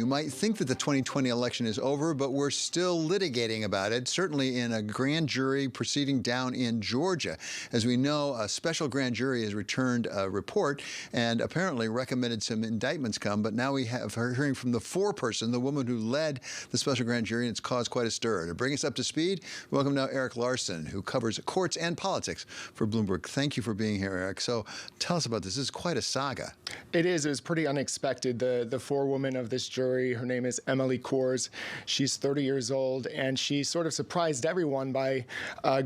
You might think that the 2020 election is over, but we're still litigating about it, certainly in a grand jury proceeding down in Georgia. As we know, a special grand jury has returned a report and apparently recommended some indictments come, but now we have her hearing from the foreperson, the woman who led the special grand jury, and it's caused quite a stir. To bring us up to speed, welcome now Erik Larson, who covers courts and politics for Bloomberg. Thank you for being here, Erik. So tell us about this. This is quite a saga. It is. It was pretty unexpected. The forewoman of this jury, her name is Kohrs. She's 30 years old, and she sort of surprised everyone by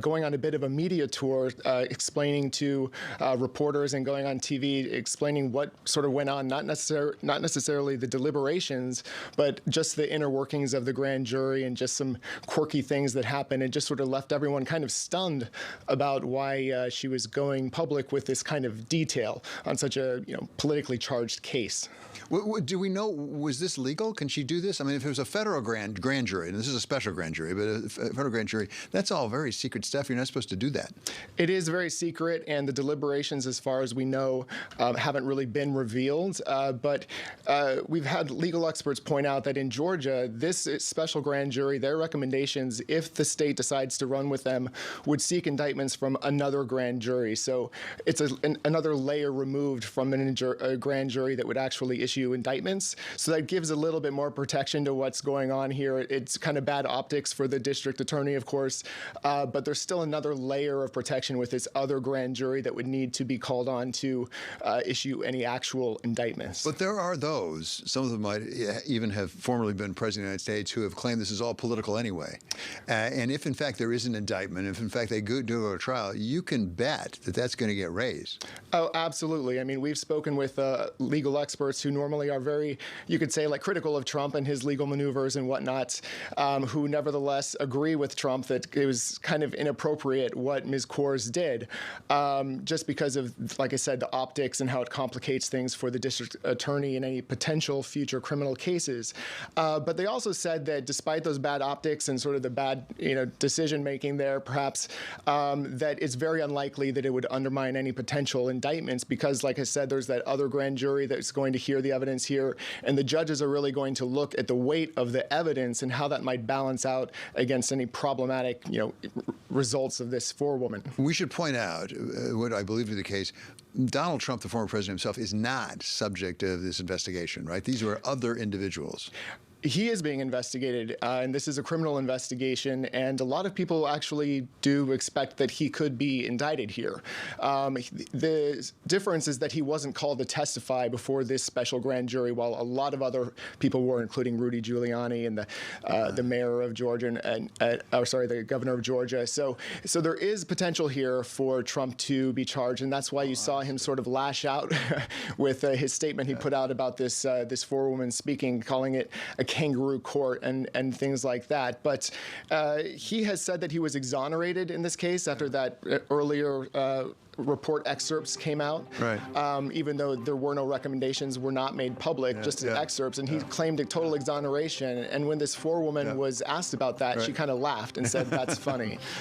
going on a bit of a media tour, explaining to reporters and going on TV, explaining what sort of went on, not necessarily the deliberations, but just the inner workings of the grand jury and just some quirky things that happened, and just sort of left everyone kind of stunned about why she was going public with this kind of detail on such a politically charged case. Do we know, was this legal? Can she do this? I mean, if it was a federal grand jury, and this is a special grand jury, but a federal grand jury, that's all very secret stuff. You're not supposed to do that. It is very secret, and the deliberations, as far as we know, haven't really been revealed. But we've had legal experts point out that in Georgia, this special grand jury, their recommendations, if the state decides to run with them, would seek indictments from another grand jury. So it's another layer removed from a grand jury that would actually issue indictments. So that gives a little bit more protection to what's going on here. It's kind of bad optics for the district attorney, of course, but there's still another layer of protection with this other grand jury that would need to be called on to issue any actual indictments. But there are those, some of them might even have formerly been president of the United States, who have claimed this is all political anyway. And if, in fact, there is an indictment, if, in fact, they do go to trial, you can bet that that's going to get raised. Oh, absolutely. I mean, we've spoken with legal experts who normally are very, you could say, like critical of Trump and his legal maneuvers and whatnot, who nevertheless agree with Trump that it was kind of inappropriate what Ms. Kohrs did, just because of, like I said, the optics and how it complicates things for the district attorney in any potential future criminal cases. But they also said that despite those bad optics and sort of the bad, decision making there, perhaps, that it's very unlikely that it would undermine any potential indictments because, like I said, there's that other grand jury that's going to hear the evidence here, and the judges are really going to look at the weight of the evidence and how that might balance out against any problematic, results of this forewoman. We should point out what I believe to be the case. Donald Trump, the former president himself, is not subject of this investigation, right? These were other individuals. He is being investigated, and this is a criminal investigation, and a lot of people actually do expect that he could be indicted here. The difference is that he wasn't called to testify before this special grand jury, while a lot of other people were, including Rudy Giuliani and the mayor of Georgia, the governor of Georgia. So there is potential here for Trump to be charged, and that's why you saw him sort of lash out with his statement he put out about this forewoman speaking, calling it a kangaroo court and things like that. But he has said that he was exonerated in this case after that earlier report excerpts came out, right. Even though there were no recommendations, were not made public, just excerpts, and he claimed a total exoneration. And when this forewoman was asked about that, she kind of laughed and said, "That's funny."